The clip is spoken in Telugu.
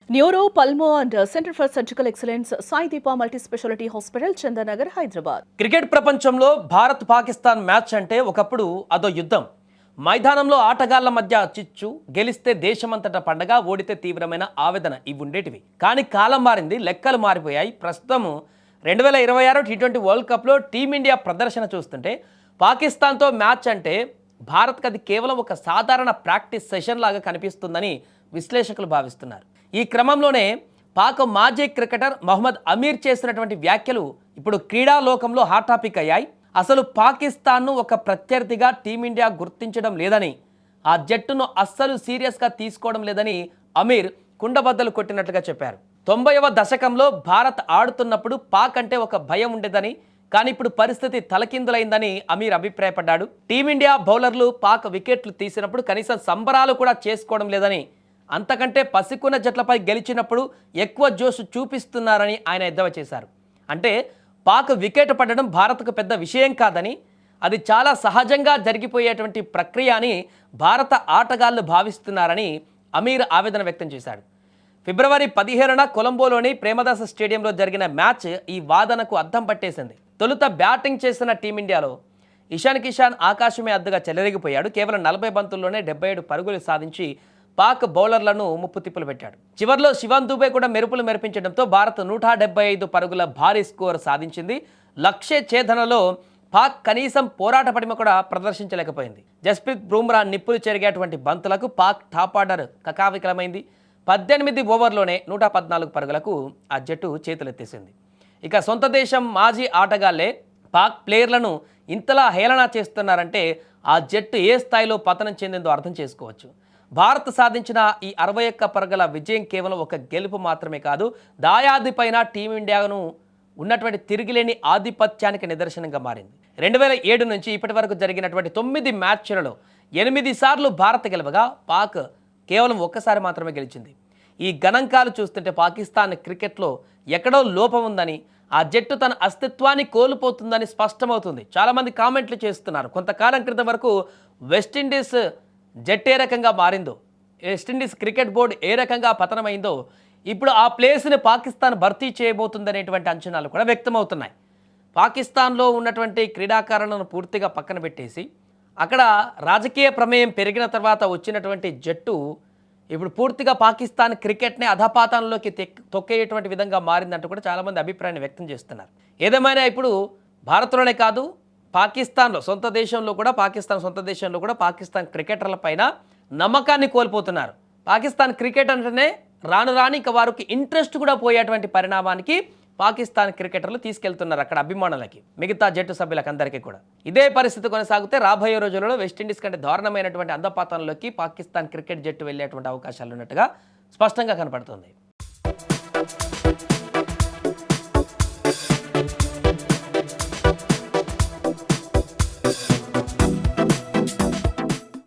Neuro pulmo and centre for surgical excellence Sai Deepa multi speciality hospital Chandanagar Hyderabad. Cricket ప్రపంచంలో భారత్ పాకిస్తాన్ మ్యాచ్ అంటే ఒకప్పుడు అదో యుద్ధం. మైదానంలో ఆటగాళ్ల మధ్య చిచ్చు, గెలిస్తే దేశమంతటా పండగ, ఓడితే తీవ్రమైన ఆవేదన ఇవి ఉండేటివి. కానీ కాలం మారింది, లెక్కలు మారిపోయాయి. ప్రస్తుతం 2026 టీ20 వరల్డ్ కప్లో టీమిండియా ప్రదర్శన చూస్తుంటే పాకిస్తాన్తో మ్యాచ్ అంటే భారత్కి అది కేవలం ఒక సాధారణ ప్రాక్టీస్ సెషన్ లాగా కనిపిస్తుందని విశ్లేషకులు భావిస్తున్నారు. ఈ క్రమంలోనే పాక్ మాజీ క్రికెటర్ మహమ్మద్ అమీర్ చేసినటువంటి వ్యాఖ్యలు ఇప్పుడు క్రీడా లోకంలో హాట్ టాపిక్ అయ్యాయి. అసలు పాకిస్తాన్ను ఒక ప్రత్యర్థిగా టీమిండియా గుర్తించడం లేదని, ఆ జట్టును అస్సలు సీరియస్గా తీసుకోవడం లేదని అమీర్ కుండబద్దలు కొట్టినట్లుగా చెప్పారు. 90వ దశకంలో భారత్ ఆడుతున్నప్పుడు పాక్ అంటే ఒక భయం ఉండేదని, కానీ ఇప్పుడు పరిస్థితి తలకిందులైందని అమీర్ అభిప్రాయపడ్డాడు. టీమిండియా బౌలర్లు పాక్ వికెట్లు తీసినప్పుడు కనీసం సంబరాలు కూడా చేసుకోవడం లేదని, అంతకంటే పసికున్న జట్లపై గెలిచినప్పుడు ఎక్కువ జోష్ చూపిస్తున్నారని ఆయన ఎద్దేవా చేశారు. అంటే పాక్ వికెట్ పడడం భారత్కు పెద్ద విషయం కాదని, అది చాలా సహజంగా జరిగిపోయేటువంటి ప్రక్రియ అని భారత ఆటగాళ్లు భావిస్తున్నారని అమీర్ ఆవేదన వ్యక్తం చేశాడు. ఫిబ్రవరి 17న కొలంబోలోని ప్రేమదాస స్టేడియంలో జరిగిన మ్యాచ్ ఈ వాదనకు అద్దం పట్టేసింది. తొలుత బ్యాటింగ్ చేసిన టీమిండియాలో ఇషాన్ కిషాన్ ఆకాశమే అద్దుగా చెలరేగిపోయాడు. కేవలం 40 బంతుల్లోనే 77 పరుగులు సాధించి పాక్ బౌలర్లను ముప్పు తిప్పులు పెట్టాడు. చివర్లో శివన్ దుబే కూడా మెరుపులు మెరిపించడంతో భారత్ 175 పరుగుల భారీ స్కోర్ సాధించింది. లక్ష్య ఛేదనలో పాక్ కనీసం పోరాట పటిమ కూడా ప్రదర్శించలేకపోయింది. జస్ప్రీత్ బుమ్రా నిప్పులు చెరిగేటువంటి బంతులకు పాక్ టాప్ ఆర్డర్ కకావికలమైంది. 18 ఓవర్లోనే 114 పరుగులకు ఆ జట్టు చేతులెత్తేసింది. ఇక సొంత దేశం మాజీ ఆటగాళ్లే పాక్ ప్లేయర్లను ఇంతలా హేళన చేస్తున్నారంటే ఆ జట్టు ఏ స్థాయిలో పతనం చెందిందో అర్థం చేసుకోవచ్చు. భారత్ సాధించిన ఈ 61 పరుగుల విజయం కేవలం ఒక గెలుపు మాత్రమే కాదు, దాయాదిపైన టీమిండియాను ఉన్నటువంటి తిరిగిలేని ఆధిపత్యానికి నిదర్శనంగా మారింది. 2007 నుంచి ఇప్పటి వరకు జరిగినటువంటి 9 మ్యాచ్లలో 8 సార్లు భారత్ గెలవగా పాక్ కేవలం ఒక్కసారి మాత్రమే గెలిచింది. ఈ గణాంకాలు చూస్తుంటే పాకిస్తాన్ క్రికెట్లో ఎక్కడో లోపం ఉందని, ఆ జట్టు తన అస్తిత్వాన్ని కోల్పోతుందని స్పష్టమవుతుంది. చాలామంది కామెంట్లు చేస్తున్నారు. కొంతకాలం క్రితం వరకు వెస్టిండీస్ జట్టు ఏ రకంగా మారిందో, వెస్టిండీస్ క్రికెట్ బోర్డు ఏ రకంగా పతనమైందో, ఇప్పుడు ఆ ప్లేస్ని పాకిస్తాన్ భర్తీ చేయబోతుందనేటువంటి అంచనాలు కూడా వ్యక్తమవుతున్నాయి. పాకిస్తాన్లో ఉన్నటువంటి క్రీడాకారులను పూర్తిగా పక్కన పెట్టేసి అక్కడ రాజకీయ ప్రమేయం పెరిగిన తర్వాత వచ్చినటువంటి జట్టు ఇప్పుడు పూర్తిగా పాకిస్తాన్ క్రికెట్ని అధపాతంలోకి తొక్కేటువంటి విధంగా మారిందంటూ కూడా చాలామంది అభిప్రాయాన్ని వ్యక్తం చేస్తున్నారు. ఏదేమైనా ఇప్పుడు భారత్లోనే కాదు, పాకిస్తాన్లో సొంత దేశంలో కూడా పాకిస్తాన్ క్రికెటర్ల పైన నమ్మకాన్ని కోల్పోతున్నారు. పాకిస్తాన్ క్రికెట్ అంటేనే రాను ఇక వారికి ఇంట్రెస్ట్ కూడా పోయేటువంటి పరిణామానికి పాకిస్తాన్ క్రికెటర్లు తీసుకెళ్తున్నారు అక్కడ అభిమానులకి, మిగతా జట్టు సభ్యులకు అందరికీ కూడా. ఇదే పరిస్థితి కొనసాగితే రాబోయే రోజులలో వెస్టిండీస్ కంటే దారుణమైనటువంటి అందపాతంలోకి పాకిస్తాన్ క్రికెట్ జట్టు వెళ్ళేటువంటి అవకాశాలు ఉన్నట్టుగా స్పష్టంగా కనపడుతుంది.